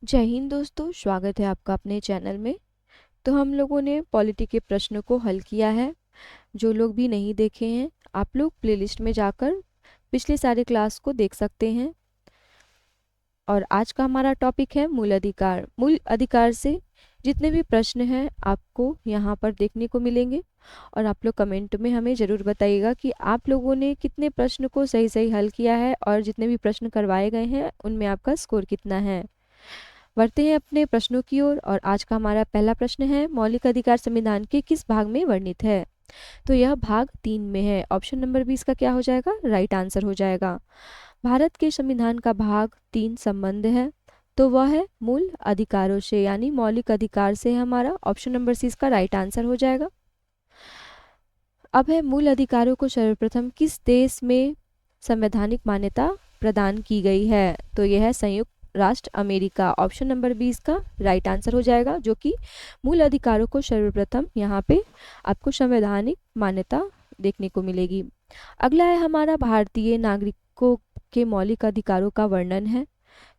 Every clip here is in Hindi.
जय हिंद दोस्तों, स्वागत है आपका अपने चैनल में। तो हम लोगों ने पॉलिटी के प्रश्नों को हल किया है। जो लोग भी नहीं देखे हैं, आप लोग प्लेलिस्ट में जाकर पिछले सारे क्लास को देख सकते हैं। और आज का हमारा टॉपिक है मूल अधिकार। मूल अधिकार से जितने भी प्रश्न हैं आपको यहाँ पर देखने को मिलेंगे। और आप लोग कमेंट में हमें ज़रूर बताइएगा कि आप लोगों ने कितने प्रश्न को सही सही हल किया है और जितने भी प्रश्न करवाए गए हैं उनमें आपका स्कोर कितना है। बढ़ते हैं अपने प्रश्नों की ओर। और आज का हमारा पहला प्रश्न है, मौलिक अधिकार संविधान के किस भाग में वर्णित है? तो यह भाग 3 में है। ऑप्शन नंबर 20 का क्या हो जाएगा? राइट आंसर हो जाएगा। भारत के संविधान का भाग 3 संबंध है, तो वह है मूल अधिकारों से, यानी मौलिक अधिकार से है हमारा। ऑप्शन नंबर सी इसका राइट आंसर हो जाएगा। अब है, मूल अधिकारों को सर्वप्रथम किस देश में संवैधानिक मान्यता प्रदान की गई है? तो यह है संयुक्त राष्ट्र अमेरिका। ऑप्शन नंबर 20 का राइट आंसर हो जाएगा, जो कि मूल अधिकारों को सर्वप्रथम यहाँ पे आपको संवैधानिक मान्यता देखने को मिलेगी। अगला है हमारा, भारतीय नागरिकों के मौलिक अधिकारों का वर्णन है।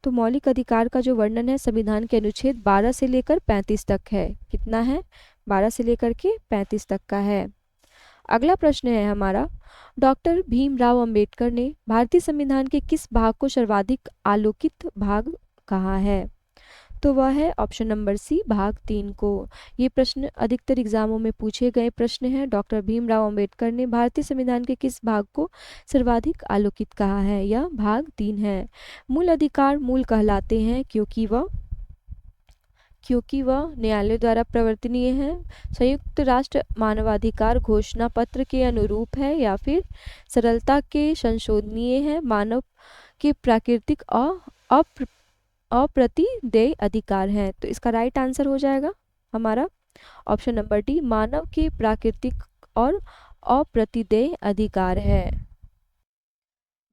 तो मौलिक अधिकार का जो वर्णन है संविधान के अनुच्छेद 12 से लेकर 35 तक है। कितना है? 12 से लेकर के 35 तक का है। अगला प्रश्न है हमारा, डॉक्टर भीमराव अंबेडकर ने भारतीय संविधान के किस भाग को सर्वाधिक आलोकित भाग कहा है? तो वह है ऑप्शन नंबर सी, भाग 3 को। ये प्रश्न अधिकतर एग्जामों में पूछे गए प्रश्न हैं। डॉक्टर भीमराव अंबेडकर ने भारतीय संविधान के किस भाग को सर्वाधिक आलोकित कहा है? यह भाग 3 है। मूल अधिकार मूल कहलाते हैं क्योंकि वह न्यायालय द्वारा प्रवर्तनीय है, संयुक्त राष्ट्र मानवाधिकार घोषणा पत्र के अनुरूप है, या फिर सरलता के संशोधनीय है, मानव के प्राकृतिक और अप्रतिदेय अधिकार हैं। तो इसका राइट आंसर हो जाएगा हमारा ऑप्शन नंबर डी, मानव के प्राकृतिक और अप्रतिदेय अधिकार है।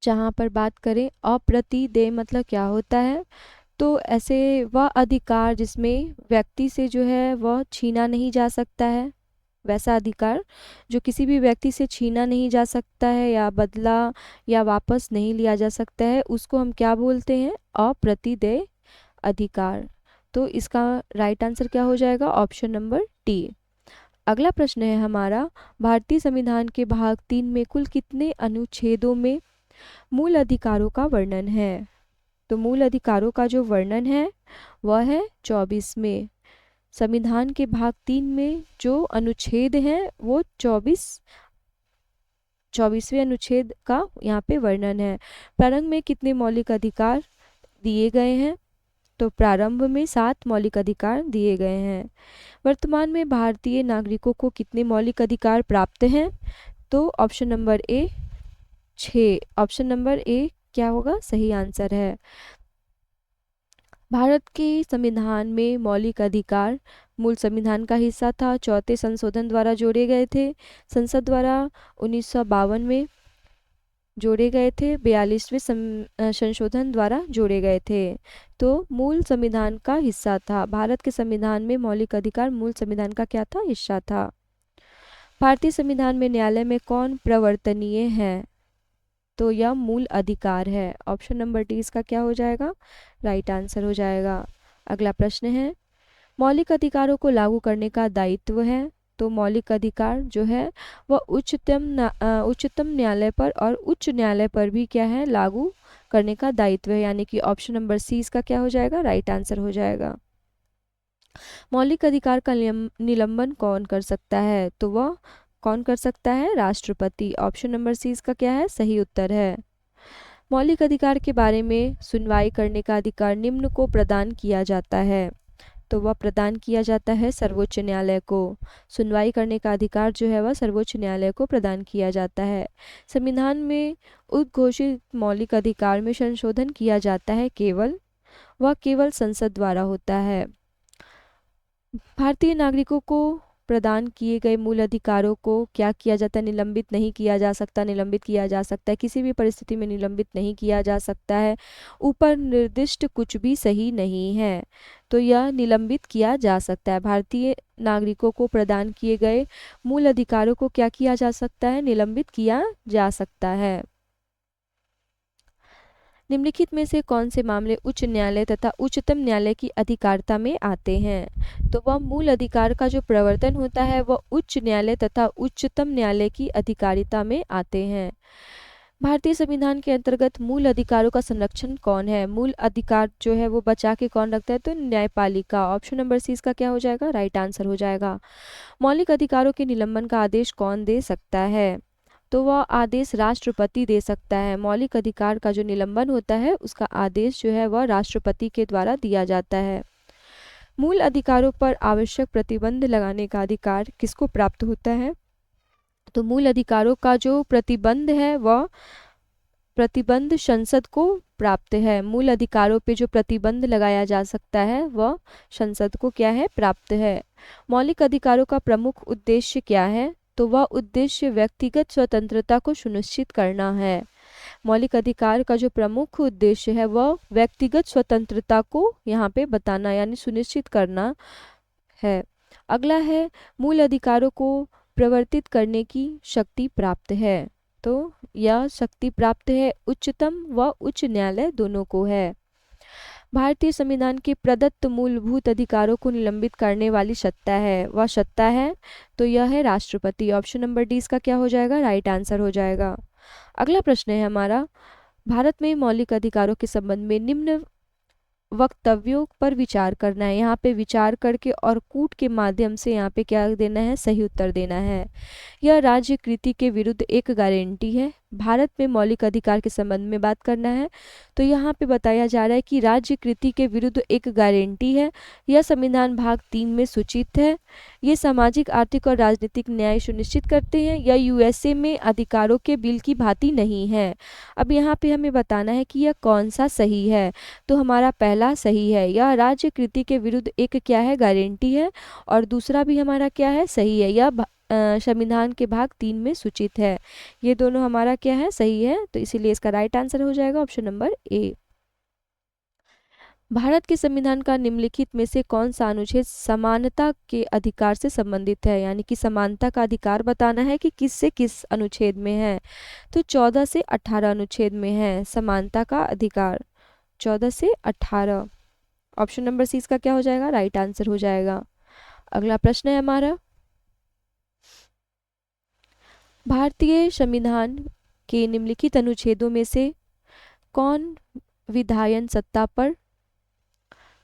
जहाँ पर बात करें अप्रतिदेय मतलब क्या होता है, तो ऐसे वह अधिकार जिसमें व्यक्ति से जो है वह छीना नहीं जा सकता है, वैसा अधिकार जो किसी भी व्यक्ति से छीना नहीं जा सकता है या बदला या वापस नहीं लिया जा सकता है, उसको हम क्या बोलते हैं? अप्रतिदेय अधिकार। तो इसका राइट आंसर क्या हो जाएगा? Option number D. अगला प्रश्न है हमारा, भारतीय संविधान के भाग 3 में कुल कितने अनुच्छेदों में मूल अधिकारों का वर्णन है? तो मूल अधिकारों का जो वर्णन है वह है 24 में। संविधान के भाग 3 में जो अनुच्छेद हैं वो 24वें अनुच्छेद का यहाँ पे वर्णन है। प्रारंभ में कितने मौलिक अधिकार दिए गए हैं? तो प्रारंभ में 7 मौलिक अधिकार दिए गए हैं। वर्तमान में भारतीय नागरिकों को कितने मौलिक अधिकार प्राप्त हैं? तो ऑप्शन नंबर ए 6। ऑप्शन नंबर ए क्या होगा? सही आंसर है। भारत के संविधान में मौलिक अधिकार मूल संविधान का हिस्सा था, चौथे संशोधन द्वारा जोड़े गए थे। संसद द्वारा 1952 में जोड़े गए थे, 42वें संशोधन द्वारा जोड़े गए थे। तो मूल संविधान का हिस्सा था। भारत के संविधान में मौलिक अधिकार मूल संविधान का क्या था? हिस्सा था। भारतीय संविधान में न्यायालय में कौन प्रवर्तनीय है? तो यह मूल अधिकार है। ऑप्शन नंबर डी इसका क्या हो जाएगा? राइट आंसर हो जाएगा। अगला प्रश्न है, मौलिक अधिकारों को लागू करने का दायित्व है। तो मौलिक अधिकार जो है वह उच्चतम न्यायालय पर और उच्च न्यायालय पर भी क्या है? लागू करने का दायित्व है, यानी कि ऑप्शन नंबर सी इसका क्या हो जाएगा? राइट आंसर हो जाएगा। मौलिक अधिकार का निलंबन कौन कर सकता है? तो वह कौन कर सकता है? राष्ट्रपति। ऑप्शन नंबर सी इसका क्या है? सही उत्तर है। मौलिक अधिकार के बारे में सुनवाई करने का अधिकार निम्न को प्रदान किया जाता है। तो वह प्रदान किया जाता है सर्वोच्च न्यायालय को। सुनवाई करने का अधिकार जो है वह सर्वोच्च न्यायालय को प्रदान किया जाता है। संविधान में उद्घोषित मौलिक अधिकार में संशोधन किया जाता है वह केवल संसद द्वारा होता है। भारतीय नागरिकों को प्रदान किए गए मूल अधिकारों को क्या किया जाता है? निलंबित नहीं किया जा सकता। निलंबित किया जा सकता है, किसी भी परिस्थिति में निलंबित नहीं किया जा सकता है। ऊपर निर्दिष्ट कुछ भी सही नहीं है, तो यह निलंबित किया जा सकता है। भारतीय नागरिकों को प्रदान किए गए मूल अधिकारों को क्या किया जा सकता है? निलंबित किया जा सकता है। निम्नलिखित में से कौन से मामले उच्च न्यायालय तथा उच्चतम न्यायालय की अधिकारिता में आते हैं? तो वह मूल अधिकार का जो प्रवर्तन होता है वह उच्च न्यायालय तथा उच्चतम न्यायालय की अधिकारिता में आते हैं। भारतीय संविधान के अंतर्गत मूल अधिकारों का संरक्षण कौन है? मूल अधिकार जो है वो बचा के कौन रखता है? तो न्यायपालिका। ऑप्शन नंबर सी इसका क्या हो जाएगा? राइट आंसर हो जाएगा। मौलिक अधिकारों के निलंबन का आदेश कौन दे सकता है? तो वह आदेश राष्ट्रपति दे सकता है। मौलिक अधिकार का जो निलंबन होता है उसका आदेश जो है वह राष्ट्रपति के द्वारा दिया जाता है। मूल अधिकारों पर आवश्यक प्रतिबंध लगाने का अधिकार किसको प्राप्त होता है? तो मूल अधिकारों का जो प्रतिबंध है वह प्रतिबंध संसद को प्राप्त है। मूल अधिकारों पे जो प्रतिबंध लगाया जा सकता है वह संसद को क्या है? प्राप्त है। मौलिक अधिकारों का प्रमुख उद्देश्य क्या है? तो वह उद्देश्य व्यक्तिगत स्वतंत्रता को सुनिश्चित करना है। मौलिक अधिकार का जो प्रमुख उद्देश्य है वह व्यक्तिगत स्वतंत्रता को यहाँ पे बताना यानी सुनिश्चित करना है। अगला है मूल अधिकारों को प्रवर्तित करने की शक्ति प्राप्त है। तो यह शक्ति प्राप्त है उच्चतम व उच्च न्यायालय दोनों को है। भारतीय संविधान के प्रदत्त मूलभूत अधिकारों को निलंबित करने वाली सत्ता है, वह सत्ता है तो यह है राष्ट्रपति। ऑप्शन नंबर डी इसका क्या हो जाएगा? राइट आंसर हो जाएगा। अगला प्रश्न है हमारा, भारत में मौलिक अधिकारों के संबंध में निम्न वक्तव्यों पर विचार करना है। यहाँ पे विचार करके और कूट के माध्यम से यहाँ पे क्या देना है? सही उत्तर देना है। यह राज्य कृति के विरुद्ध एक गारंटी है। भारत में मौलिक अधिकार के संबंध में बात करना है तो यहाँ पे बताया जा रहा है कि राज्य कृति के विरुद्ध एक गारंटी है। यह संविधान भाग 3 में सूचित है। ये सामाजिक, आर्थिक और राजनीतिक न्याय सुनिश्चित करते हैं। यह यूएसए में अधिकारों के बिल की भांति नहीं है। अब यहाँ पे हमें बताना है कि यह कौन सा सही है। तो हमारा पहला सही है, यह राज्य कृति के विरुद्ध एक क्या है? गारंटी है। और दूसरा भी हमारा क्या है? सही है, यह संविधान के भाग 3 में सूचित है। ये दोनों हमारा क्या है? सही है। तो इसीलिए इसका राइट आंसर हो जाएगा ऑप्शन नंबर ए। भारत के संविधान का निम्नलिखित में से कौन सा अनुच्छेद समानता के अधिकार से संबंधित है? यानी कि समानता का अधिकार बताना है कि किस से किस अनुच्छेद में है। तो 14 से 18 अनुच्छेद में है समानता का अधिकार, 14 से 18। ऑप्शन नंबर सी इसका क्या हो जाएगा? राइट आंसर हो जाएगा। अगला प्रश्न है हमारा, भारतीय संविधान के निम्नलिखित अनुच्छेदों में से कौन विधायन सत्ता पर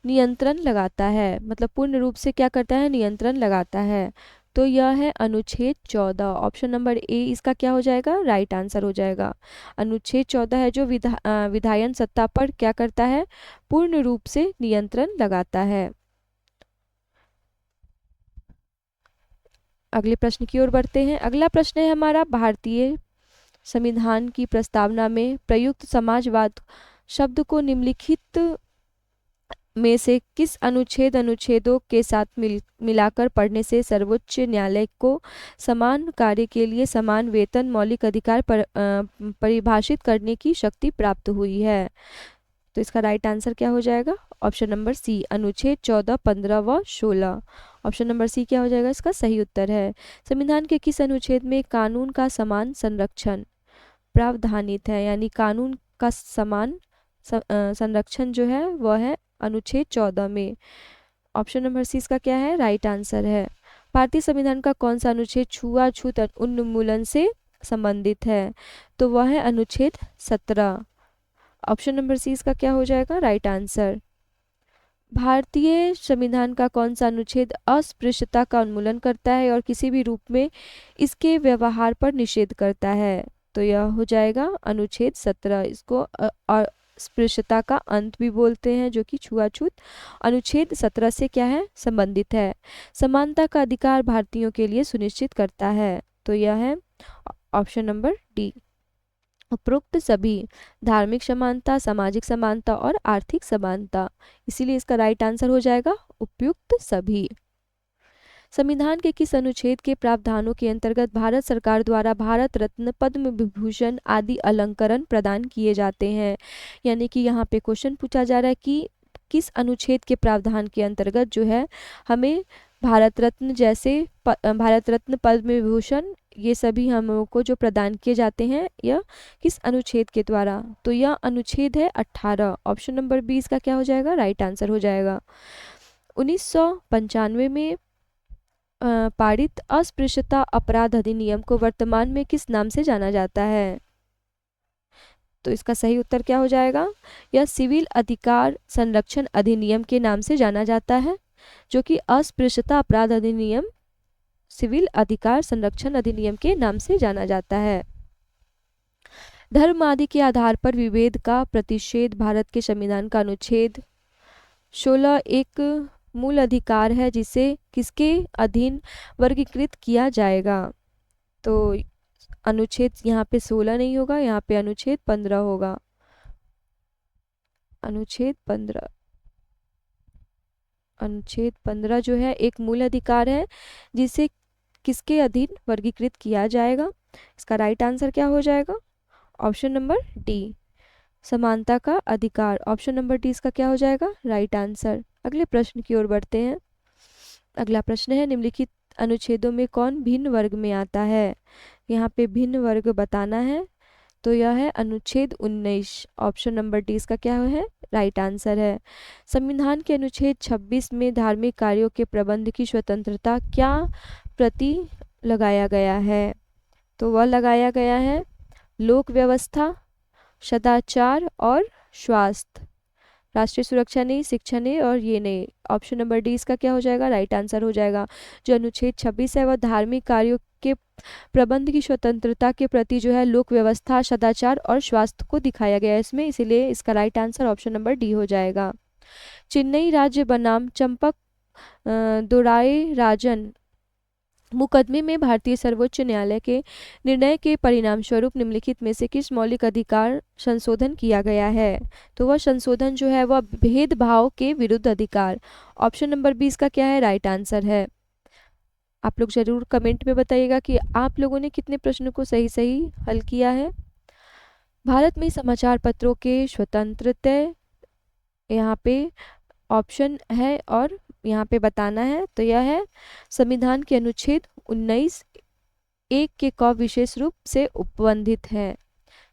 नियंत्रण लगाता है? मतलब पूर्ण रूप से क्या करता है? नियंत्रण लगाता है। तो यह है अनुच्छेद 14। ऑप्शन नंबर ए इसका क्या हो जाएगा? राइट आंसर हो जाएगा। अनुच्छेद 14 है जो विधायन सत्ता पर क्या करता है? पूर्ण रूप से नियंत्रण लगाता है। अगले प्रश्न की ओर बढ़ते हैं। अगला प्रश्न है हमारा, भारतीय संविधान की प्रस्तावना में प्रयुक्त समाजवाद शब्द को निम्नलिखित में से किस अनुच्छेदों के साथ मिलाकर पढ़ने से सर्वोच्च न्यायालय को समान कार्य के लिए समान वेतन मौलिक अधिकार परिभाषित करने की शक्ति प्राप्त हुई है? तो इसका राइट आंसर क्या हो जाएगा? ऑप्शन नंबर सी, अनुच्छेद 14, 15 व 16। ऑप्शन नंबर सी क्या हो जाएगा? इसका सही उत्तर है। संविधान के किस अनुच्छेद में कानून का समान संरक्षण प्रावधानित है? यानी कानून का समान संरक्षण जो है वह है अनुच्छेद 14 में। ऑप्शन नंबर सी इसका क्या है? राइट आंसर है। भारतीय संविधान का कौन सा अनुच्छेद छुआछूत उन्मूलन से संबंधित है? तो वह है अनुच्छेद 17। ऑप्शन नंबर सी इसका क्या हो जाएगा? Right answer. भारतीय संविधान का कौन सा अनुच्छेद अस्पृश्यता का उन्मूलन करता है और किसी भी रूप में इसके व्यवहार पर निषेध करता है? तो यह हो जाएगा अनुच्छेद 17। इसको अस्पृश्यता का अंत भी बोलते हैं, जो कि छुआछूत अनुच्छेद 17 से क्या है? संबंधित है। समानता का अधिकार भारतीयों के लिए सुनिश्चित करता है। तो यह है ऑप्शन नंबर डी। उपरोक्त सभी धार्मिक समानता, सामाजिक समानता और आर्थिक समानता, इसीलिए इसका राइट आंसर हो जाएगा उपयुक्त सभी। संविधान के किस अनुच्छेद के प्रावधानों के अंतर्गत भारत सरकार द्वारा भारत रत्न, पद्म विभूषण आदि अलंकरण प्रदान किए जाते हैं? यानी कि यहाँ पे क्वेश्चन पूछा जा रहा है कि किस अनुच्छेद के प्रावधान के अंतर्गत जो है हमें भारत रत्न जैसे भारत रत्न, पद्म विभूषण ये सभी हम लोगों को जो प्रदान किए जाते हैं यह किस अनुच्छेद के द्वारा? तो यह अनुच्छेद है 18। ऑप्शन नंबर 20 का क्या हो जाएगा? राइट आंसर हो जाएगा। 1995 में पारित अस्पृश्यता अपराध अधिनियम को वर्तमान में किस नाम से जाना जाता है? तो इसका सही उत्तर क्या हो जाएगा? यह सिविल अधिकार संरक्षण अधिनियम के नाम से जाना जाता है, जो कि अस्पृश्यता अपराध अधिनियम सिविल अधिकार संरक्षण अधिनियम के नाम से जाना जाता है। धर्म आदि के आधार पर विभेद का प्रतिषेध भारत के संविधान का अनुच्छेद 16 एक मूल अधिकार है जिसे किसके अधीन वर्गीकृत किया जाएगा? तो अनुच्छेद यहाँ पे 16 नहीं होगा, यहाँ पे अनुच्छेद 15 होगा। अनुच्छेद 15 जो है एक मूल अधिकार है जिसे किसके अधीन वर्गीकृत किया जाएगा? इसका राइट आंसर क्या हो जाएगा? ऑप्शन नंबर डी, समानता का अधिकार। ऑप्शन नंबर डी इसका क्या हो जाएगा? Right answer. अगले प्रश्न की ओर बढ़ते हैं। अगला प्रश्न है, निम्नलिखित अनुच्छेदों में कौन भिन्न वर्ग में आता है? यहाँ पे भिन्न वर्ग बताना है, तो यह है अनुच्छेद 19। ऑप्शन नंबर डी इसका क्या है? राइट आंसर है। संविधान के अनुच्छेद 26 में धार्मिक कार्यों के प्रबंध की स्वतंत्रता क्या प्रति लगाया गया है? तो वह लगाया गया है लोक व्यवस्था, सदाचार और स्वास्थ्य। राष्ट्रीय सुरक्षा नहीं, शिक्षा नहीं और ये नहीं। ऑप्शन नंबर डी इसका क्या हो जाएगा? राइट आंसर हो जाएगा। जो अनुच्छेद 26 है वह धार्मिक कार्यों के प्रबंध की स्वतंत्रता के प्रति जो है लोक व्यवस्था, सदाचार और स्वास्थ्य को दिखाया गया है इसमें, इसीलिए इसका right answer option number D हो जाएगा। चेन्नई राज्य बनाम चंपक दोराई राजन मुकदमे में भारतीय सर्वोच्च न्यायालय के निर्णय के परिणाम स्वरूप निम्नलिखित में से किस मौलिक अधिकार संशोधन किया गया है? तो वह संशोधन जो है वह भेदभाव के विरुद्ध अधिकार। ऑप्शन नंबर 20 का क्या है? राइट आंसर है। आप लोग जरूर कमेंट में बताइएगा कि आप लोगों ने कितने प्रश्नों को सही सही हल किया है। भारत में समाचार पत्रों के स्वतंत्रता यहाँ पे ऑप्शन है और यहाँ पे बताना है, तो यह है संविधान के अनुच्छेद 19 एक के क विशेष रूप से उपबंधित है।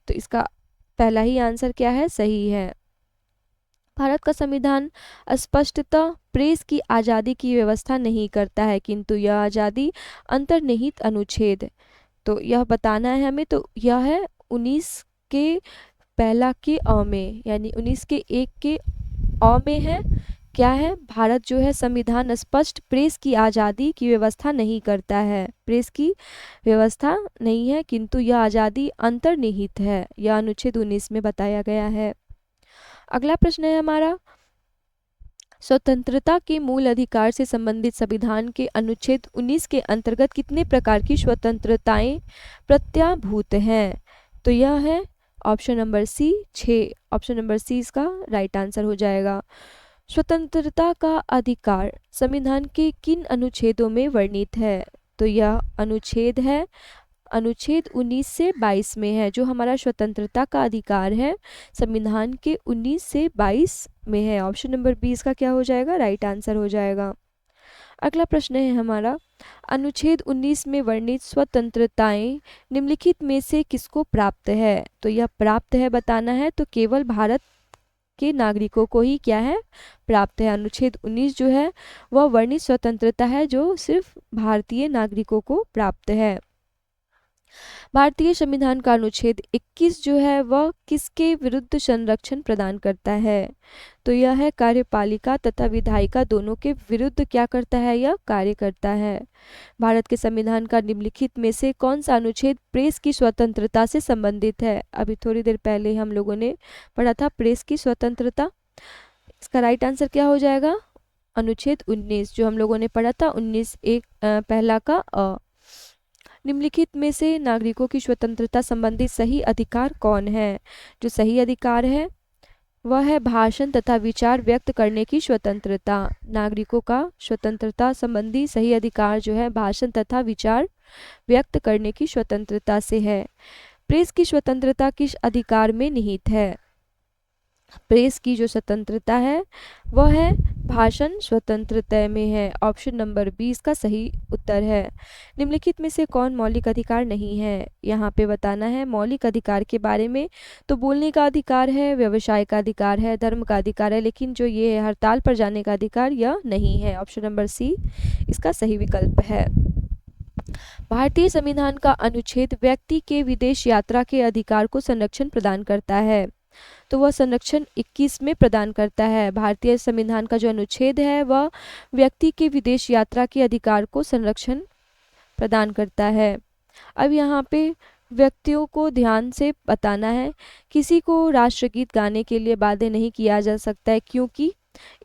तो इसका पहला ही आंसर क्या है? सही है। भारत का संविधान स्पष्टतः प्रेस की आज़ादी की व्यवस्था नहीं करता है, किंतु यह आज़ादी अंतर्निहित अनुच्छेद, तो यह बताना है हमें। तो यह है 19 के पहला के अ में, यानी 19 के 1 के अ में है क्या है? भारत जो है संविधान स्पष्ट प्रेस की आज़ादी की व्यवस्था नहीं करता है, प्रेस की व्यवस्था नहीं है, किंतु यह आज़ादी अंतर्निहित है, यह अनुच्छेद 19 में बताया गया है। अगला प्रश्न है हमारा, स्वतंत्रता के मूल अधिकार से संबंधित संविधान के अनुच्छेद 19 के अंतर्गत कितने प्रकार की स्वतंत्रताएं प्रत्याभूत हैं? तो यह है option number C 6। Option number C इसका राइट आंसर हो जाएगा। स्वतंत्रता का अधिकार संविधान के किन अनुच्छेदों में वर्णित है? तो यह अनुच्छेद है अनुच्छेद 19 से 22 में है। जो हमारा स्वतंत्रता का अधिकार है संविधान के 19 से 22 में है। ऑप्शन नंबर 20 का क्या हो जाएगा? राइट आंसर हो जाएगा। अगला प्रश्न है हमारा, अनुच्छेद 19 में वर्णित स्वतंत्रताएं निम्नलिखित में से किसको प्राप्त है? तो यह प्राप्त है बताना है, तो केवल भारत के नागरिकों को ही क्या है? प्राप्त है। अनुच्छेद 19 जो है वह वर्णित स्वतंत्रता है जो सिर्फ भारतीय नागरिकों को प्राप्त है। भारतीय संविधान का अनुच्छेद 21 जो है वह किसके विरुद्ध संरक्षण प्रदान करता है? तो यह है कार्यपालिका तथा विधायिका दोनों के विरुद्ध क्या करता है? यह कार्य करता है। भारत के संविधान का निम्नलिखित में से कौन सा अनुच्छेद प्रेस की स्वतंत्रता से संबंधित है? अभी थोड़ी देर पहले हम लोगों ने पढ़ा था प्रेस की स्वतंत्रता, इसका राइट आंसर क्या हो जाएगा? अनुच्छेद 19 जो हम लोगों ने पढ़ा था 19 एक पहला का अ। निम्नलिखित में से नागरिकों की स्वतंत्रता संबंधी सही अधिकार कौन है? जो सही अधिकार है वह है भाषण तथा विचार व्यक्त करने की स्वतंत्रता। नागरिकों का स्वतंत्रता संबंधी सही अधिकार जो है भाषण तथा विचार व्यक्त करने की स्वतंत्रता से है। प्रेस की स्वतंत्रता किस अधिकार में निहित है? प्रेस की जो स्वतंत्रता है वह है भाषण स्वतंत्रता में है। ऑप्शन नंबर बी इसका सही उत्तर है। निम्नलिखित में से कौन मौलिक अधिकार नहीं है? यहाँ पे बताना है मौलिक अधिकार के बारे में। तो बोलने का अधिकार है, व्यवसाय का अधिकार है, धर्म का अधिकार है, लेकिन जो ये है हड़ताल पर जाने का अधिकार यह नहीं है। ऑप्शन नंबर सी इसका सही विकल्प है। भारतीय संविधान का अनुच्छेद व्यक्ति के विदेश यात्रा के अधिकार को संरक्षण प्रदान करता है। तो वह संरक्षण 21 में प्रदान करता है। भारतीय संविधान का जो अनुच्छेद है वह व्यक्ति के विदेश यात्रा के अधिकार को संरक्षण प्रदान करता है। अब यहाँ पे व्यक्तियों को ध्यान से बताना है, किसी को राष्ट्रगीत गाने के लिए बाध्य नहीं किया जा सकता है, क्योंकि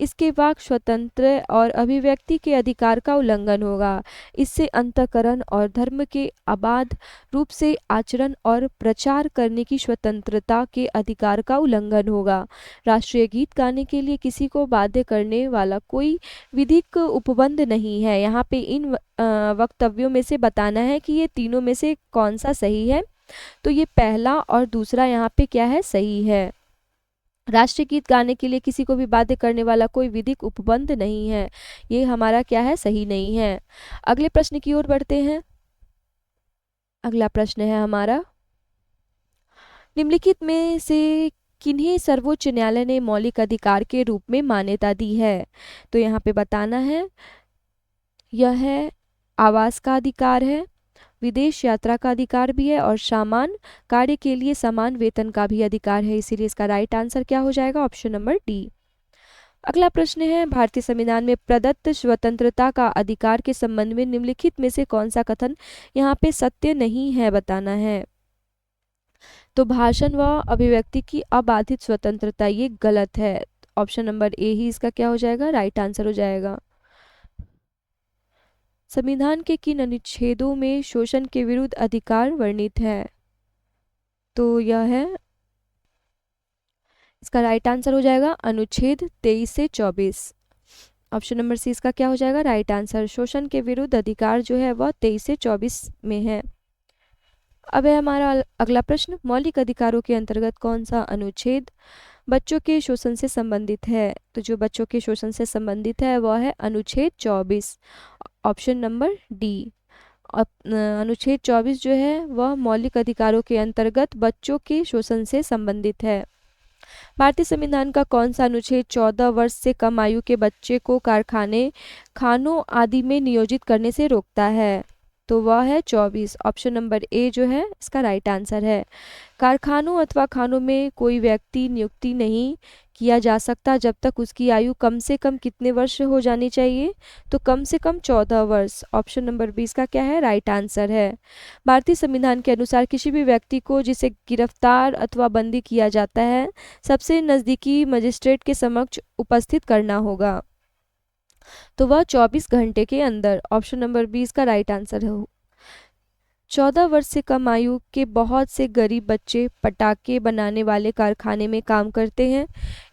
इसके वाक स्वतंत्र और अभिव्यक्ति के अधिकार का उल्लंघन होगा। इससे अंतःकरण और धर्म के अबाध रूप से आचरण और प्रचार करने की स्वतंत्रता के अधिकार का उल्लंघन होगा। राष्ट्रीय गीत गाने के लिए किसी को बाध्य करने वाला कोई विधिक उपबंध नहीं है। यहाँ पे इन वक्तव्यों में से बताना है कि ये तीनों में से कौन सा सही है। तो ये पहला और दूसरा यहाँ पे क्या है, सही है। राष्ट्रीय गीत गाने के लिए किसी को भी बाध्य करने वाला कोई विधिक उपबंध नहीं है, ये हमारा क्या है, सही नहीं है। अगले प्रश्न की ओर बढ़ते हैं। अगला प्रश्न है हमारा, निम्नलिखित में से किन्हें सर्वोच्च न्यायालय ने मौलिक अधिकार के रूप में मान्यता दी है? तो यहाँ पे बताना है, यह है आवास का अधिकार है, विदेश यात्रा का अधिकार भी है और समान कार्य के लिए समान वेतन का भी अधिकार है। इसीलिए इसका राइट आंसर क्या हो जाएगा, ऑप्शन नंबर डी। अगला प्रश्न है, भारतीय संविधान में प्रदत्त स्वतंत्रता का अधिकार के संबंध में निम्नलिखित में से कौन सा कथन यहाँ पे सत्य नहीं है, बताना है। तो भाषण व अभिव्यक्ति की अबाधित स्वतंत्रता, ये गलत है। ऑप्शन नंबर ए ही इसका क्या हो जाएगा, राइट आंसर हो जाएगा। संविधान के किन अनुच्छेदों में शोषण के विरुद्ध अधिकार वर्णित है? तो यह है, इसका राइट आंसर हो जाएगा अनुच्छेद 23 से 24। ऑप्शन नंबर सी इसका क्या हो जाएगा, राइट आंसर। शोषण के विरुद्ध अधिकार जो है वह 23 से 24 में है। अब है हमारा अगला प्रश्न, मौलिक अधिकारों के अंतर्गत कौन सा अनुच्छेद बच्चों के शोषण से संबंधित है? तो जो बच्चों के शोषण से संबंधित है वह है अनुच्छेद 24। Option number D. अनुच्छेद 24 जो है वह मौलिक अधिकारों के अंतर्गत बच्चों के शोषण से संबंधित है। भारतीय संविधान का कौन सा अनुच्छेद 14 वर्ष से कम आयु के बच्चे को कारखाने, खानों आदि में नियोजित करने से रोकता है? तो वह है 24। ऑप्शन नंबर ए जो है इसका राइट आंसर है। कारखानों अथवा खानों में कोई व्यक्ति नियुक्ति नहीं किया जा सकता जब तक उसकी आयु कम से कम कितने वर्ष हो जानी चाहिए? तो कम से कम 14 वर्ष। ऑप्शन नंबर 20 का क्या है, राइट आंसर है। भारतीय संविधान के अनुसार किसी भी व्यक्ति को जिसे गिरफ्तार अथवा बंदी किया जाता है सबसे नज़दीकी मजिस्ट्रेट के समक्ष उपस्थित करना होगा, तो वह 24 घंटे के अंदर। ऑप्शन नंबर 20 का राइट आंसर है। 14 वर्ष से कम आयु के बहुत से गरीब बच्चे पटाखे बनाने वाले कारखाने में काम करते हैं।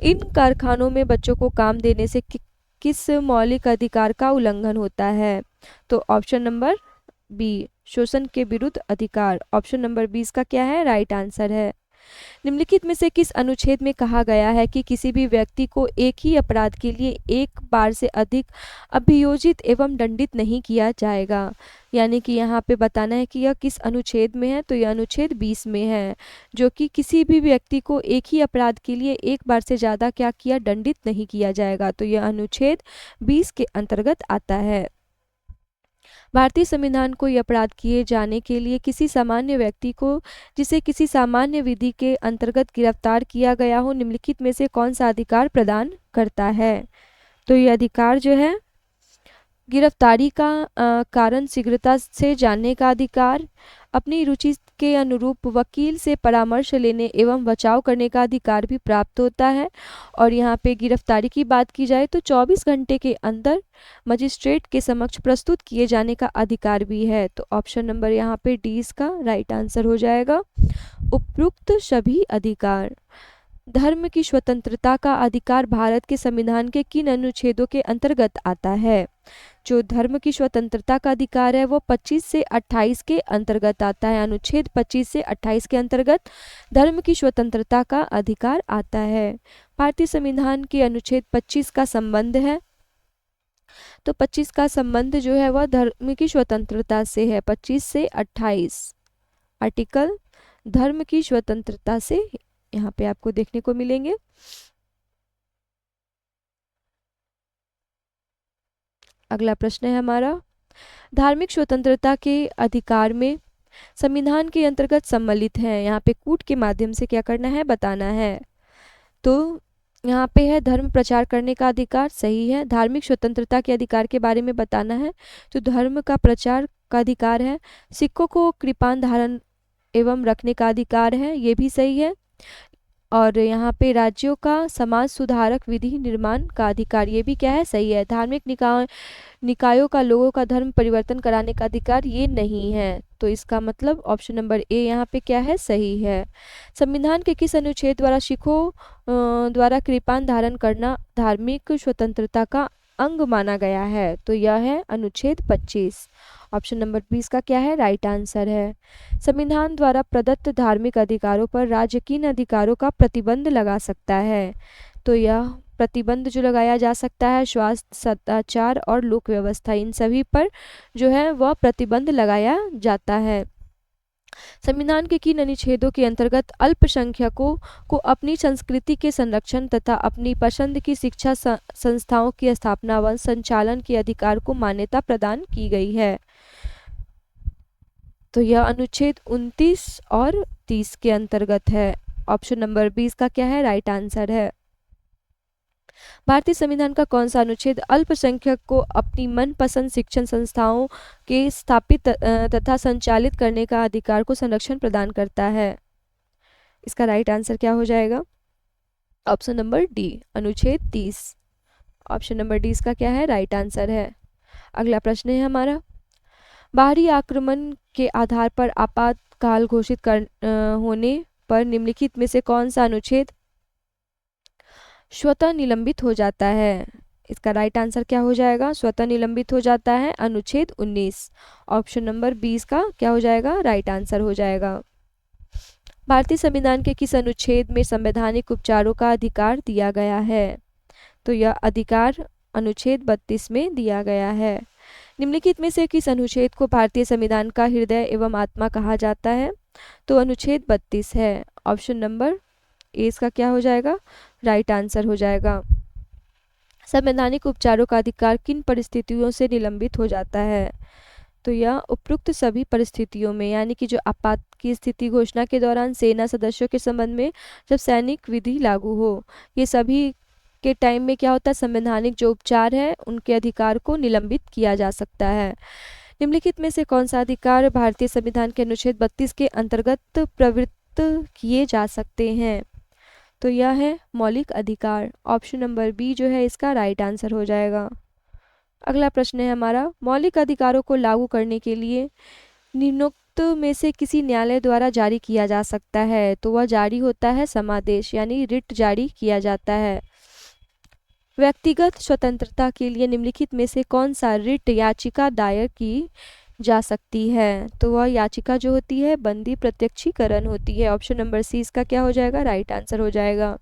इन कारखानों में बच्चों को काम देने से किस मौलिक अधिकार का उल्लंघन होता है? तो ऑप्शन नंबर बी, शोषण के विरुद्ध अधिकार। ऑप्शन नंबर 20 का क्या है, राइट आंसर है। निम्नलिखित में से किस अनुच्छेद में कहा गया है कि किसी भी व्यक्ति को एक ही अपराध के लिए एक बार से अधिक अभियोजित एवं दंडित नहीं किया जाएगा? यानी कि यहाँ पे बताना है कि यह किस अनुच्छेद में है। तो यह अनुच्छेद 20 में है, जो कि किसी भी व्यक्ति को एक ही अपराध के लिए एक बार से ज़्यादा क्या किया, दंडित नहीं किया जाएगा। तो यह अनुच्छेद 20 के अंतर्गत आता है। भारतीय संविधान को यह अपराध किए जाने के लिए किसी सामान्य व्यक्ति को जिसे किसी सामान्य विधि के अंतर्गत गिरफ्तार किया गया हो निम्नलिखित में से कौन सा अधिकार प्रदान करता है? तो यह अधिकार जो है गिरफ्तारी का कारण शीघ्रता से जानने का अधिकार, अपनी रुचि के अनुरूप वकील से परामर्श लेने एवं बचाव करने का अधिकार भी प्राप्त होता है। और यहाँ पे गिरफ्तारी की बात की जाए तो 24 घंटे के अंदर मजिस्ट्रेट के समक्ष प्रस्तुत किए जाने का अधिकार भी है। तो ऑप्शन नंबर यहाँ पे डी इसका राइट आंसर हो जाएगा। उपयुक्त सभी अधिकार। धर्म की स्वतंत्रता का अधिकार भारत के संविधान के किन अनुच्छेदों के अंतर्गत आता है? जो धर्म की स्वतंत्रता का अधिकार है वो 25 से 28 के अंतर्गत आता है। अनुच्छेद 25 से 28 के अंतर्गत धर्म की स्वतंत्रता का अधिकार आता है। भारतीय संविधान के अनुच्छेद 25 का संबंध है तो 25 का संबंध जो है वह धर्म की स्वतंत्रता से है। 25 से 28 आर्टिकल धर्म की स्वतंत्रता से यहाँ पे आपको देखने को मिलेंगे। अगला प्रश्न है हमारा, धार्मिक स्वतंत्रता के अधिकार में संविधान के अंतर्गत सम्मिलित है। यहाँ पे कूट के माध्यम से क्या करना है, बताना है। तो यहाँ पे है धर्म प्रचार करने का अधिकार, सही है। धार्मिक स्वतंत्रता के अधिकार के बारे में बताना है, तो धर्म का प्रचार का अधिकार है। सिक्कों को कृपान धारण एवं रखने का अधिकार है, ये भी सही है। और यहाँ पे राज्यों का समाज सुधारक विधि निर्माण का अधिकार, ये भी क्या है, सही है। धार्मिक निकायों का लोगों का धर्म परिवर्तन कराने का अधिकार, ये नहीं है। तो इसका मतलब ऑप्शन नंबर ए यहाँ पे क्या है, सही है। संविधान के किस अनुच्छेद द्वारा सिखों द्वारा कृपान धारण करना धार्मिक स्वतंत्रता का अंग माना गया है? तो यह है अनुच्छेद 25। ऑप्शन नंबर 20 का क्या है, राइट आंसर है। संविधान द्वारा प्रदत्त धार्मिक अधिकारों पर राज्य किन अधिकारों का प्रतिबंध लगा सकता है? तो यह प्रतिबंध जो लगाया जा सकता है स्वास्थ्य, सदाचार और लोक व्यवस्था, इन सभी पर जो है वह प्रतिबंध लगाया जाता है। संविधान के किन अनुच्छेदों के अंतर्गत अल्पसंख्यकों को अपनी संस्कृति के संरक्षण तथा अपनी पसंद की शिक्षा संस्थाओं की स्थापना व संचालन के अधिकार को मान्यता प्रदान की गई है? तो यह अनुच्छेद 29 और 30 के अंतर्गत है। ऑप्शन नंबर 20 का क्या है, राइट आंसर है। भारतीय संविधान का कौन सा अनुच्छेद अल्पसंख्यक को अपनी मनपसंद शिक्षण संस्थाओं के स्थापित तथा संचालित करने का अधिकार को संरक्षण प्रदान करता है? इसका राइट आंसर क्या हो जाएगा? ऑप्शन नंबर डी, अनुच्छेद 30। ऑप्शन नंबर डी इसका क्या है, राइट आंसर है। अगला प्रश्न है हमारा, बाहरी आक्रमण के आधार पर आपातकाल घोषित होने पर निम्नलिखित में से कौन सा अनुच्छेद स्वतः निलंबित हो जाता है? इसका राइट आंसर क्या हो जाएगा, स्वतः निलंबित हो जाता है अनुच्छेद 19। ऑप्शन नंबर 20 का क्या हो जाएगा, राइट आंसर हो जाएगा। भारतीय संविधान के किस अनुच्छेद में संवैधानिक उपचारों का अधिकार दिया गया है? तो यह अधिकार अनुच्छेद 32 में दिया गया है। निम्नलिखित में से किस अनुच्छेद को भारतीय संविधान का हृदय एवं आत्मा कहा जाता है? तो अनुच्छेद 32 है। ऑप्शन नंबर ए इसका क्या हो जाएगा, राइट आंसर हो जाएगा। संवैधानिक उपचारों का अधिकार किन परिस्थितियों से निलंबित हो जाता है? तो यह उपरोक्त सभी परिस्थितियों में, यानी कि जो आपात की स्थिति घोषणा के दौरान सेना सदस्यों के संबंध में जब सैनिक विधि लागू हो, ये सभी के टाइम में क्या होता है, संवैधानिक जो उपचार है उनके अधिकार को निलंबित किया जा सकता है। निम्नलिखित में से कौन सा अधिकार भारतीय संविधान के अनुच्छेद 32 के अंतर्गत प्रवृत्त किए जा सकते हैं? तो यह है मौलिक अधिकार। ऑप्शन नंबर बी जो है इसका राइट आंसर हो जाएगा। अगला प्रश्न है हमारा, मौलिक अधिकारों को लागू करने के लिए निम्नोक्त में से किसी न्यायालय द्वारा जारी किया जा सकता है? तो वह जारी होता है समादेश, यानी रिट जारी किया जाता है। व्यक्तिगत स्वतंत्रता के लिए निम्नलिखित में से कौन सा रिट याचिका दायर की जा सकती है? तो वह याचिका जो होती है बंदी प्रत्यक्षीकरण होती है। ऑप्शन नंबर सी इसका क्या हो जाएगा, राइट आंसर हो जाएगा।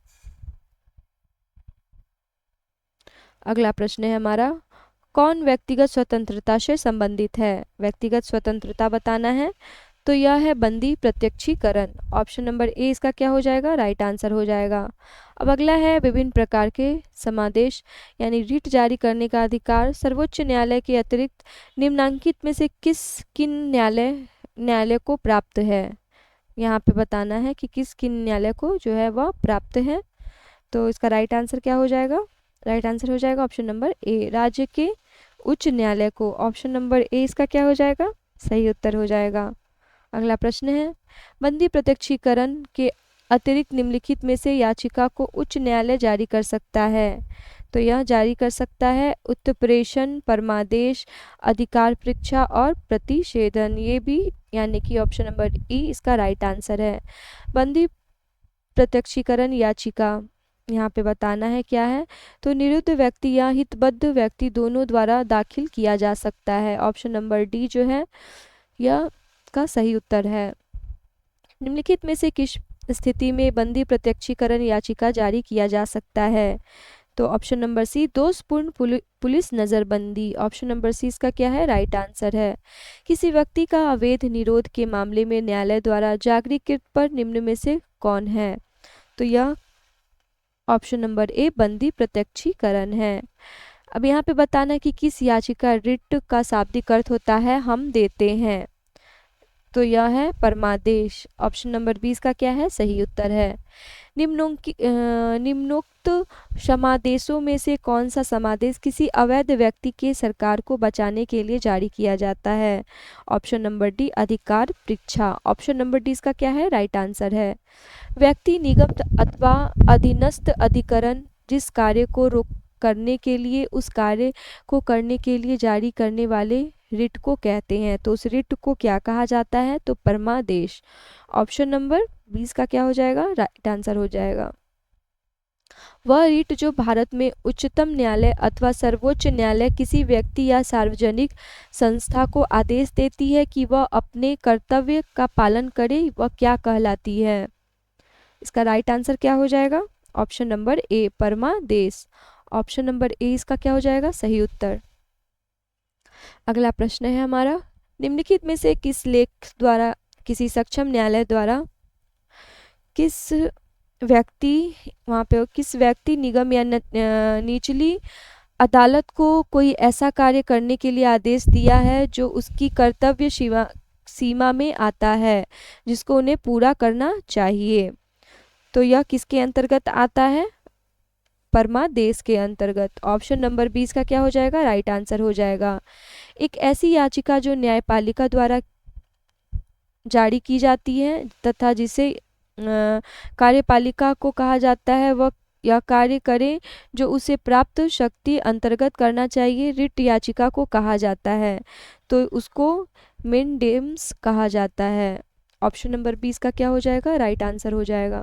अगला प्रश्न है हमारा, कौन व्यक्तिगत स्वतंत्रता से संबंधित है? व्यक्तिगत स्वतंत्रता बताना है, तो यह है बंदी प्रत्यक्षीकरण। ऑप्शन नंबर ए इसका क्या हो जाएगा, राइट आंसर हो जाएगा। अब अगला है विभिन्न प्रकार के समादेश यानी रिट जारी करने का अधिकार सर्वोच्च न्यायालय के अतिरिक्त निम्नांकित में से किन न्यायालय को प्राप्त है? यहाँ पे बताना है कि किन न्यायालय को जो है वह प्राप्त है। तो इसका राइट आंसर क्या हो जाएगा, राइट आंसर हो जाएगा ऑप्शन नंबर ए, राज्य के उच्च न्यायालय को। ऑप्शन नंबर ए इसका क्या हो जाएगा, सही उत्तर हो जाएगा। अगला प्रश्न है, बंदी प्रत्यक्षीकरण के अतिरिक्त निम्नलिखित में से याचिका को उच्च न्यायालय जारी कर सकता है? तो यह जारी कर सकता है उत्प्रेषण, परमादेश, अधिकार परीक्षा और प्रतिषेधन, ये भी यानी कि ऑप्शन नंबर ई इसका राइट आंसर है। बंदी प्रत्यक्षीकरण याचिका यहाँ पे बताना है क्या है, तो निरुद्ध व्यक्ति या हितबद्ध व्यक्ति दोनों द्वारा दाखिल किया जा सकता है। ऑप्शन नंबर डी जो है यह का सही उत्तर है। निम्नलिखित में से किस स्थिति में बंदी प्रत्यक्षीकरण याचिका जारी किया जा सकता है? तो ऑप्शन नंबर सी दोषपूर्ण पुलिस नज़रबंदी, ऑप्शन नंबर सी इसका क्या है राइट आंसर है। किसी व्यक्ति का अवैध निरोध के मामले में न्यायालय द्वारा जागीरकृत पर निम्न में से कौन है? तो यह ऑप्शन नंबर ए बंदी प्रत्यक्षीकरण है। अब यहाँ पे बताना है कि किस याचिका रिट का शाब्दिक अर्थ होता है हम देते हैं, तो यह है परमादेश। ऑप्शन नंबर 20 का क्या है सही उत्तर है। निम्नोक्त समादेशों में से कौन सा समादेश किसी अवैध व्यक्ति के सरकार को बचाने के लिए जारी किया जाता है? ऑप्शन नंबर डी अधिकार परीक्षा, ऑप्शन नंबर डी इसका क्या है राइट आंसर है। व्यक्ति निगम अथवा अधीनस्थ अधिकरण जिस कार्य को करने के लिए उस कार्य को करने के लिए जारी करने वाले रिट को कहते हैं, तो उस रिट को क्या कहा जाता है? तो परमादेश। ऑप्शन नंबर 20 का क्या हो जाएगा राइट आंसर हो जाएगा। वह रिट जो भारत में उच्चतम न्यायालय अथवा सर्वोच्च न्यायालय किसी व्यक्ति या सार्वजनिक संस्था को आदेश देती है कि वह अपने कर्तव्य का पालन करे, वह क्या कहलाती है? इसका राइट आंसर क्या हो जाएगा? ऑप्शन नंबर ए परमादेश, ऑप्शन नंबर ए इसका क्या हो जाएगा सही उत्तर। अगला प्रश्न है हमारा, निम्नलिखित में से किस लेख द्वारा किसी सक्षम न्यायालय द्वारा किस व्यक्ति निगम या निचली अदालत को कोई ऐसा कार्य करने के लिए आदेश दिया है जो उसकी कर्तव्य सीमा में आता है जिसको उन्हें पूरा करना चाहिए? तो यह किसके अंतर्गत आता है? परमादेश के अंतर्गत। ऑप्शन नंबर 20 का क्या हो जाएगा राइट आंसर हो जाएगा। एक ऐसी याचिका जो न्यायपालिका द्वारा जारी की जाती है तथा जिसे कार्यपालिका को कहा जाता है वह यह कार्य करे जो उसे प्राप्त शक्ति अंतर्गत करना चाहिए, रिट याचिका को कहा जाता है, तो उसको मेंडेम्स कहा जाता है। ऑप्शन नंबर 20 का क्या हो जाएगा राइट आंसर हो जाएगा।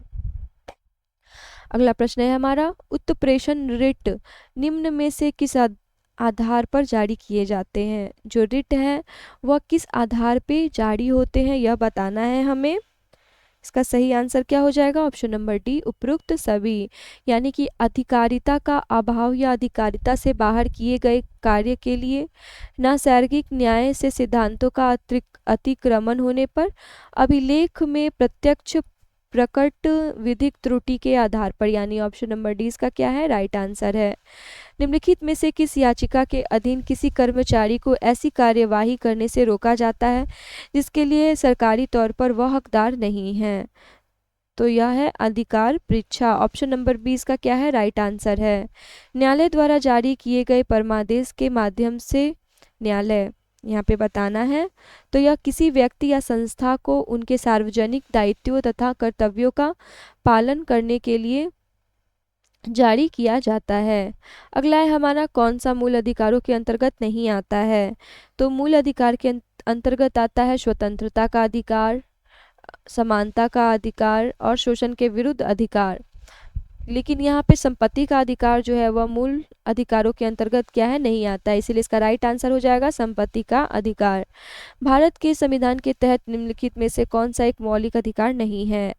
अगला प्रश्न है हमारा, उत्प्रेषण रिट निम्न में से किस आधार पर जारी किए जाते हैं? जो रिट है वह किस आधार पे जारी होते हैं यह बताना है हमें। इसका सही आंसर क्या हो जाएगा? ऑप्शन नंबर डी उपरोक्त सभी, यानी कि अधिकारिता का अभाव या अधिकारिता से बाहर किए गए कार्य के लिए, नैसर्गिक न्याय से सिद्धांतों का अतिक्रमण होने पर, अभिलेख में प्रत्यक्ष प्रकट विधिक त्रुटि के आधार पर, यानी ऑप्शन नंबर डी इसका क्या है राइट आंसर है। निम्नलिखित में से किस याचिका के अधीन किसी कर्मचारी को ऐसी कार्यवाही करने से रोका जाता है जिसके लिए सरकारी तौर पर वह हकदार नहीं है? तो यह है अधिकार परीक्षा, ऑप्शन नंबर 20 का क्या है राइट आंसर है। न्यायालय द्वारा जारी किए गए परमादेश के माध्यम से न्यायालय यहाँ पे बताना है, तो यह किसी व्यक्ति या संस्था को उनके सार्वजनिक दायित्वों तथा कर्तव्यों का पालन करने के लिए जारी किया जाता है। अगला है हमारा, कौन सा मूल अधिकारों के अंतर्गत नहीं आता है? तो मूल अधिकार के अंतर्गत आता है स्वतंत्रता का अधिकार, समानता का अधिकार और शोषण के विरुद्ध अधिकार। लेकिन यहाँ पे संपत्ति का अधिकार जो है वह मूल अधिकारों के अंतर्गत क्या है नहीं आता है, इसीलिए इसका राइट आंसर हो जाएगा संपत्ति का अधिकार। भारत के संविधान के तहत निम्नलिखित में से कौन सा एक मौलिक अधिकार नहीं है?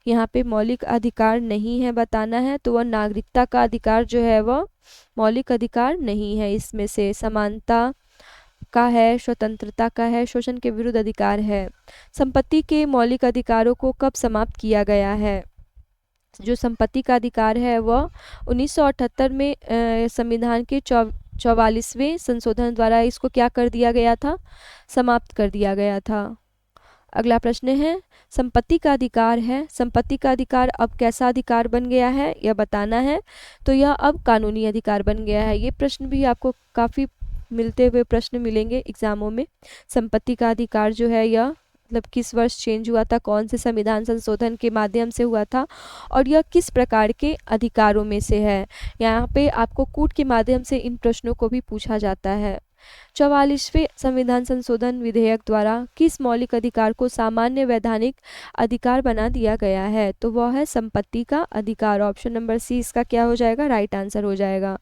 यहाँ पे मौलिक अधिकार नहीं है बताना है, तो वह नागरिकता का अधिकार जो है वह मौलिक अधिकार नहीं है। इसमें से समानता का है, स्वतंत्रता का है, शोषण के विरुद्ध अधिकार है। संपत्ति के मौलिक अधिकारों को कब समाप्त किया गया है? जो संपत्ति का अधिकार है वह 1978 में संविधान के 44वें संशोधन द्वारा इसको क्या कर दिया गया था? समाप्त कर दिया गया था। अगला प्रश्न है, संपत्ति का अधिकार है, संपत्ति का अधिकार अब कैसा अधिकार बन गया है यह बताना है, तो यह अब कानूनी अधिकार बन गया है। ये प्रश्न भी आपको काफ़ी मिलते हुए प्रश्न मिलेंगे एग्जामों में। संपत्ति का अधिकार जो है यह मतलब किस वर्ष चेंज हुआ था, कौन से संविधान संशोधन के माध्यम से हुआ था और यह किस प्रकार के अधिकारों में से है। यहाँ पे आपको कूट के माध्यम से इन प्रश्नों को भी पूछा जाता है। 44वें संविधान संशोधन विधेयक द्वारा किस मौलिक अधिकार को सामान्य वैधानिक अधिकार बना दिया गया है? तो वह है संपत्ति का अधिकार। ऑप्शन नंबर सी इसका क्या हो जाएगा? राइट आंसर हो जाएगा।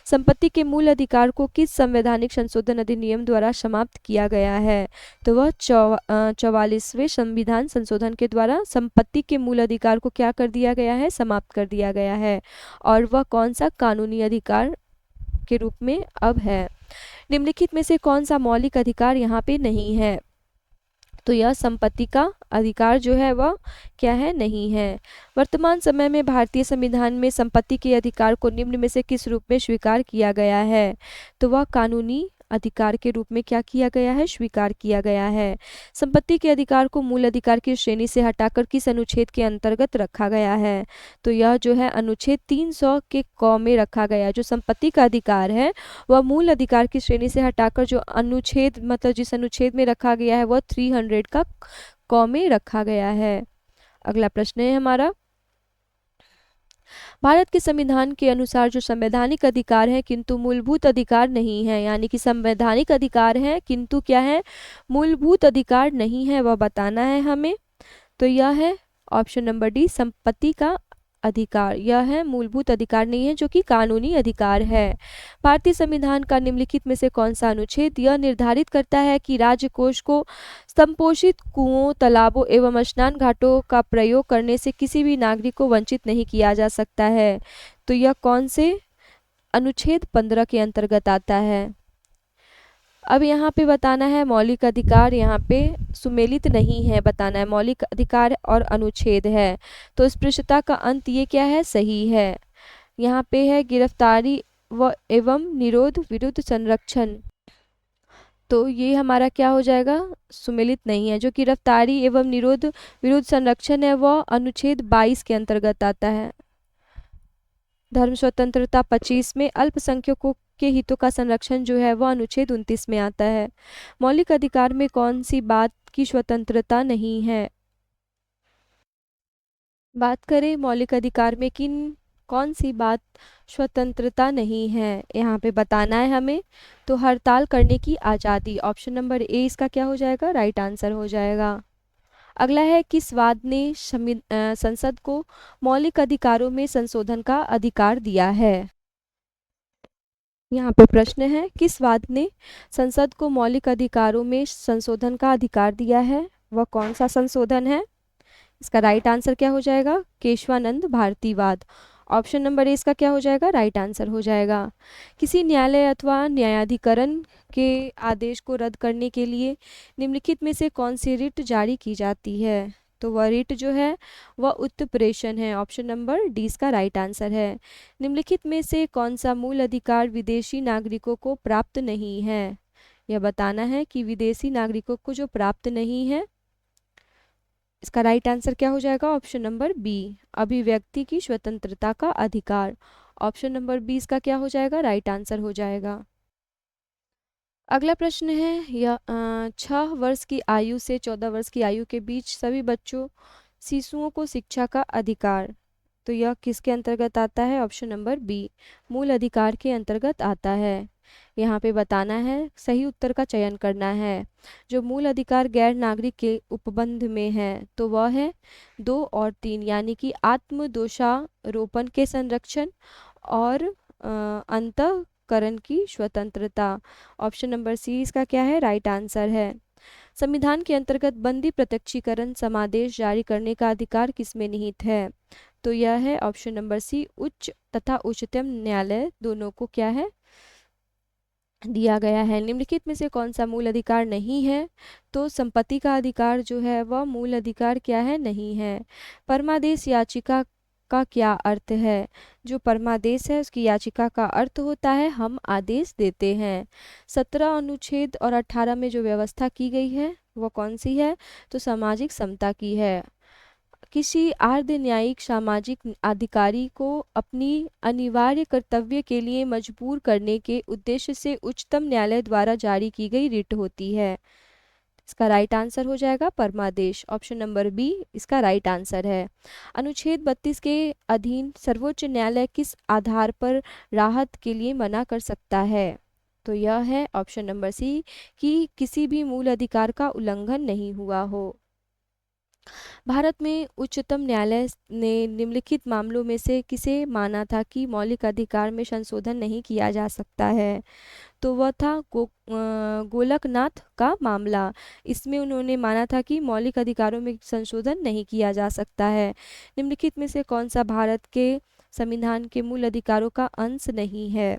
संपत्ति के मूल अधिकार को किस संवैधानिक संशोधन अधिनियम द्वारा समाप्त किया गया है? तो वह 44वें संविधान संशोधन के द्वारा संपत्ति के मूल अधिकार को क्या कर दिया गया है? समाप्त कर दिया गया है। और वह कौन सा कानूनी अधिकार के रूप में अब है? निम्नलिखित में से कौन सा मौलिक अधिकार यहाँ पे नहीं है? तो यह संपत्ति का अधिकार जो है वह क्या है? नहीं है। वर्तमान समय में भारतीय संविधान में संपत्ति के अधिकार को निम्न में से किस रूप में स्वीकार किया गया है? तो वह कानूनी अधिकार के रूप में क्या किया गया है? स्वीकार किया गया है। संपत्ति के अधिकार को मूल अधिकार की श्रेणी से हटाकर किस अनुच्छेद के अंतर्गत रखा गया है? तो यह जो है अनुच्छेद 300 के क में रखा गया। जो संपत्ति का अधिकार है वह मूल अधिकार की श्रेणी से हटाकर जो अनुच्छेद मतलब जिस अनुच्छेद में रखा गया है वह 300 का क में रखा गया है। अगला प्रश्न है हमारा, भारत के संविधान के अनुसार जो संवैधानिक अधिकार है किंतु मूलभूत अधिकार नहीं है, यानी कि संवैधानिक अधिकार है किंतु क्या है? मूलभूत अधिकार नहीं है, वह बताना है हमें। तो यह है ऑप्शन नंबर डी संपत्ति का अधिकार। यह है मूलभूत अधिकार नहीं है जो कि कानूनी अधिकार है। भारतीय संविधान का निम्नलिखित में से कौन सा अनुच्छेद यह निर्धारित करता है कि राज्य कोष को संपोषित कुओं, तालाबों एवं स्नान घाटों का प्रयोग करने से किसी भी नागरिक को वंचित नहीं किया जा सकता है? तो यह कौन से अनुच्छेद 15 के अंतर्गत आता है? अब यहाँ पे बताना है मौलिक अधिकार, यहाँ पे सुमेलित नहीं है, बताना है मौलिक अधिकार और अनुच्छेद है। तो स्पृश्यता का अंत ये क्या है? सही है। यहाँ पे है गिरफ्तारी व एवं निरोध विरुद्ध संरक्षण, तो ये हमारा क्या हो जाएगा? सुमेलित नहीं है। जो गिरफ्तारी एवं निरोध विरुद्ध संरक्षण है वह अनुच्छेद 22 के अंतर्गत आता है। धर्म स्वतंत्रता 25 में, अल्पसंख्यकों के हितों का संरक्षण जो है वह अनुच्छेद 29 में आता है। मौलिक अधिकार में कौन सी बात की स्वतंत्रता नहीं है? बात करें मौलिक अधिकार में किन कौन सी बात स्वतंत्रता नहीं है, यहाँ पे बताना है हमें। तो हड़ताल करने की आज़ादी, ऑप्शन नंबर ए इसका क्या हो जाएगा? राइट आंसर हो जाएगा। अगला है किस वाद ने संसद को मौलिक अधिकारों में संशोधन का अधिकार दिया है? यहाँ पे प्रश्न है किस वाद ने संसद को मौलिक अधिकारों में संशोधन का अधिकार दिया है? वह कौन सा संशोधन है? इसका राइट आंसर क्या हो जाएगा? केशवानंद भारतीवाद। ऑप्शन नंबर ए इसका क्या हो जाएगा? राइट आंसर हो जाएगा। किसी न्यायालय अथवा न्यायाधिकरण के आदेश को रद्द करने के लिए निम्नलिखित में से कौन सी रिट जारी की जाती है? तो वह रिट जो है वह उत्प्रेषण है। ऑप्शन नंबर डी इसका राइट आंसर है। निम्नलिखित में से कौन सा मूल अधिकार विदेशी नागरिकों को प्राप्त नहीं है? यह बताना है कि विदेशी नागरिकों को जो प्राप्त नहीं है, इसका राइट आंसर क्या हो जाएगा? ऑप्शन नंबर बी अभिव्यक्ति की स्वतंत्रता का अधिकार। ऑप्शन नंबर बी इसका क्या हो जाएगा? राइट आंसर हो जाएगा। अगला प्रश्न है यह 6 वर्ष की आयु से 14 वर्ष की आयु के बीच सभी बच्चों शिशुओं को शिक्षा का अधिकार, तो यह किसके अंतर्गत आता है? ऑप्शन नंबर बी मूल अधिकार के अंतर्गत आता है। यहाँ पे बताना है, सही उत्तर का चयन करना है। जो मूल अधिकार गैर नागरिक के उपबंध में है तो वह है 2 और 3, यानी कि आत्मदोषारोपण के संरक्षण और अंतःकरण की स्वतंत्रता। ऑप्शन नंबर सी इसका क्या है? राइट आंसर है। संविधान के अंतर्गत बंदी प्रत्यक्षीकरण समादेश जारी करने का अधिकार किसमें निहित है? तो यह है ऑप्शन नंबर सी उच्च तथा उच्चतम न्यायालय दोनों को क्या है? दिया गया है। निम्नलिखित में से कौन सा मूल अधिकार नहीं है? तो संपत्ति का अधिकार जो है वह मूल अधिकार क्या है? नहीं है। परमादेश याचिका का क्या अर्थ है? जो परमादेश है उसकी याचिका का अर्थ होता है हम आदेश देते हैं। 17 अनुच्छेद और 18 में जो व्यवस्था की गई है वह कौन सी है? तो सामाजिक समता की है। किसी अर्ध न्यायिक सामाजिक अधिकारी को अपनी अनिवार्य कर्तव्य के लिए मजबूर करने के उद्देश्य से उच्चतम न्यायालय द्वारा जारी की गई रिट होती है। इसका राइट आंसर हो जाएगा परमादेश। ऑप्शन नंबर बी इसका राइट आंसर है। अनुच्छेद 32 के अधीन सर्वोच्च न्यायालय किस आधार पर राहत के लिए मना कर सकता है? तो यह है ऑप्शन नंबर सी कि किसी भी मूल अधिकार का उल्लंघन नहीं हुआ हो। भारत में उच्चतम न्यायालय ने निम्नलिखित मामलों में से किसे माना था कि मौलिक अधिकार में संशोधन नहीं किया जा सकता है? तो वह था गोलकनाथ का मामला। इसमें उन्होंने माना था कि मौलिक अधिकारों में संशोधन नहीं किया जा सकता है। निम्नलिखित में से कौन सा भारत के संविधान के मूल अधिकारों का अंश नहीं है?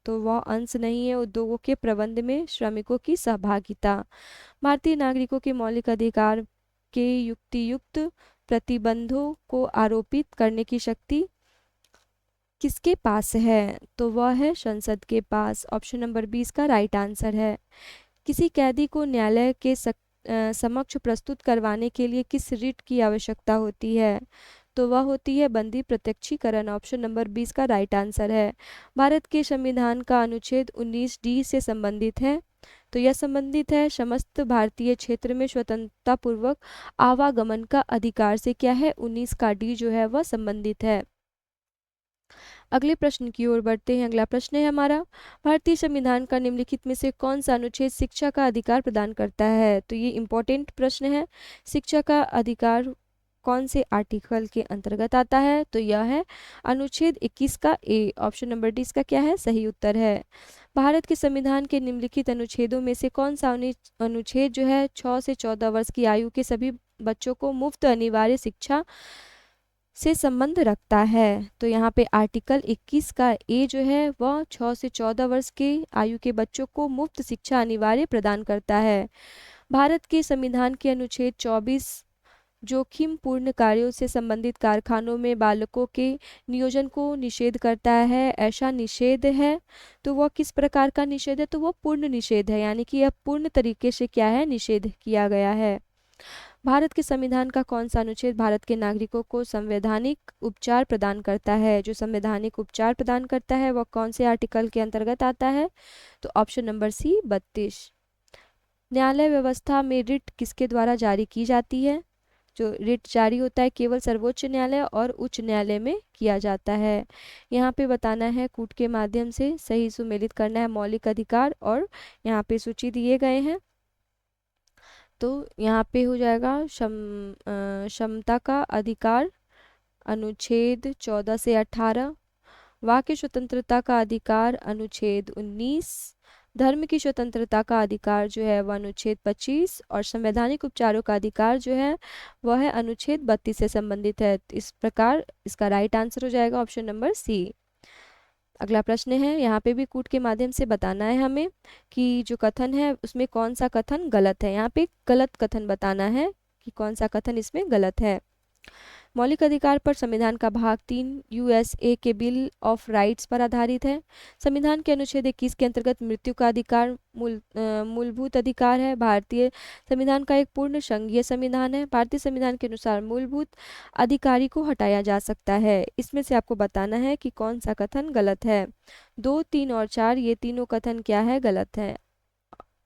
तो वह अंश नहीं है उद्योगों के प्रबंध में श्रमिकों की सहभागिता। भारतीय नागरिकों के मौलिक अधिकार के युक्तियुक्त प्रतिबंधों को आरोपित करने की शक्ति किसके पास है? तो वह है संसद के पास। ऑप्शन नंबर 20 का राइट आंसर है। किसी कैदी को न्यायालय के समक्ष प्रस्तुत करवाने के लिए किस रिट की आवश्यकता होती है? तो वह होती है बंदी प्रत्यक्षीकरण। ऑप्शन नंबर 20 का राइट आंसर है। भारत के संविधान का अनुच्छेद 19D से संबंधित है। तो यह संबंधित है समस्त भारतीय क्षेत्र में स्वतंत्रता पूर्वक आवागमन का अधिकार से। क्या है? 19 का डी जो है वह संबंधित है। अगले प्रश्न की ओर बढ़ते हैं। अगला प्रश्न है हमारा, भारतीय संविधान का निम्नलिखित में से कौन सा अनुच्छेद शिक्षा का अधिकार प्रदान करता है? तो ये इम्पोर्टेंट प्रश्न है। शिक्षा का अधिकार कौन से आर्टिकल के अंतर्गत आता है? तो यह है अनुच्छेद 21 का ए। ऑप्शन नंबर डी इसका क्या है? सही उत्तर है। भारत के संविधान के निम्नलिखित अनुच्छेदों में से कौन सा अनुच्छेद जो है 6 से 14 वर्ष की आयु के सभी बच्चों को मुफ्त अनिवार्य शिक्षा से संबंध रखता है? तो यहाँ पे आर्टिकल 21 का ए जो है वह 6 से 14 वर्ष के आयु के बच्चों को मुफ्त शिक्षा अनिवार्य प्रदान करता है। भारत के संविधान के अनुच्छेद 24 जोखिमपूर्ण कार्यों से संबंधित कारखानों में बालकों के नियोजन को निषेध करता है। ऐसा निषेध है तो वह किस प्रकार का निषेध है? तो वह पूर्ण निषेध है, यानी कि यह पूर्ण तरीके से क्या है? निषेध किया गया है। भारत के संविधान का कौन सा अनुच्छेद भारत के नागरिकों को संवैधानिक उपचार प्रदान करता है? जो संवैधानिक उपचार प्रदान करता है वह कौन से आर्टिकल के अंतर्गत आता है? तो ऑप्शन नंबर सी 32। न्यायालय व्यवस्था में रिट किसके द्वारा जारी की जाती है? जो रिट जारी होता है केवल सर्वोच्च न्यायालय और उच्च न्यायालय में किया जाता है। यहाँ पे बताना है कूट के माध्यम से सही सुमेलित करना है मौलिक अधिकार, और यहाँ पे सूची दिए गए हैं। तो यहाँ पे हो जाएगा क्षमता का अधिकार अनुच्छेद 14 से 18, वाक्य स्वतंत्रता का अधिकार अनुच्छेद 19, धर्म की स्वतंत्रता का अधिकार जो है वह अनुच्छेद 25, और संवैधानिक उपचारों का अधिकार जो है वह है अनुच्छेद 32 से संबंधित है। तो इस प्रकार इसका राइट आंसर हो जाएगा ऑप्शन नंबर सी। अगला प्रश्न है, यहाँ पे भी कूट के माध्यम से बताना है हमें कि जो कथन है उसमें कौन सा कथन गलत है। यहाँ पे गलत कथन बताना है कि कौन सा कथन इसमें गलत है। मौलिक अधिकार पर संविधान का भाग 3 यूएसए के बिल ऑफ राइट्स पर आधारित है। संविधान के अनुच्छेद 21 के अंतर्गत मृत्यु का अधिकार मूलभूत अधिकार है। भारतीय संविधान का एक पूर्ण संघीय संविधान है। भारतीय संविधान के अनुसार मूलभूत अधिकारी को हटाया जा सकता है। इसमें से आपको बताना है कि कौन सा कथन गलत है। 2, 3 और 4 ये तीनों कथन क्या है? गलत है।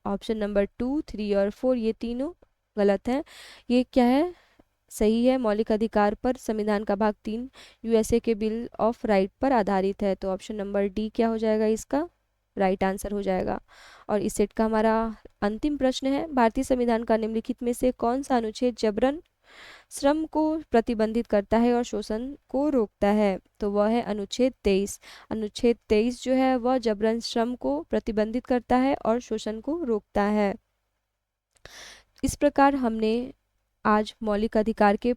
ऑप्शन नंबर 2, 3 और 4 ये तीनों गलत है। ये क्या है? सही है। मौलिक अधिकार पर संविधान का भाग 3 यूएसए के बिल ऑफ राइट पर आधारित है। तो ऑप्शन नंबर डी क्या हो जाएगा? इसका राइट आंसर हो जाएगा। और इस सेट का हमारा अंतिम प्रश्न है, भारतीय संविधान का निम्नलिखित में से कौन सा अनुच्छेद जबरन श्रम को प्रतिबंधित करता है और शोषण को रोकता है? तो वह है अनुच्छेद 23। अनुच्छेद 23 जो है वह जबरन श्रम को प्रतिबंधित करता है और शोषण को रोकता है। इस प्रकार हमने आज मौलिक अधिकार के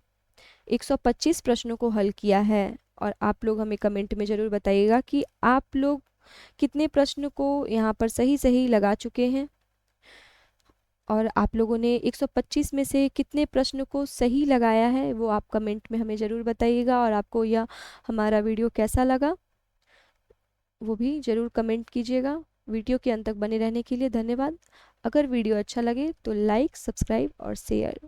125 प्रश्नों को हल किया है। और आप लोग हमें कमेंट में ज़रूर बताइएगा कि आप लोग कितने प्रश्न को यहाँ पर सही सही लगा चुके हैं, और आप लोगों ने 125 में से कितने प्रश्न को सही लगाया है वो आप कमेंट में हमें ज़रूर बताइएगा। और आपको यह हमारा वीडियो कैसा लगा वो भी ज़रूर कमेंट कीजिएगा। वीडियो के अंत तक बने रहने के लिए धन्यवाद। अगर वीडियो अच्छा लगे तो लाइक, सब्सक्राइब और शेयर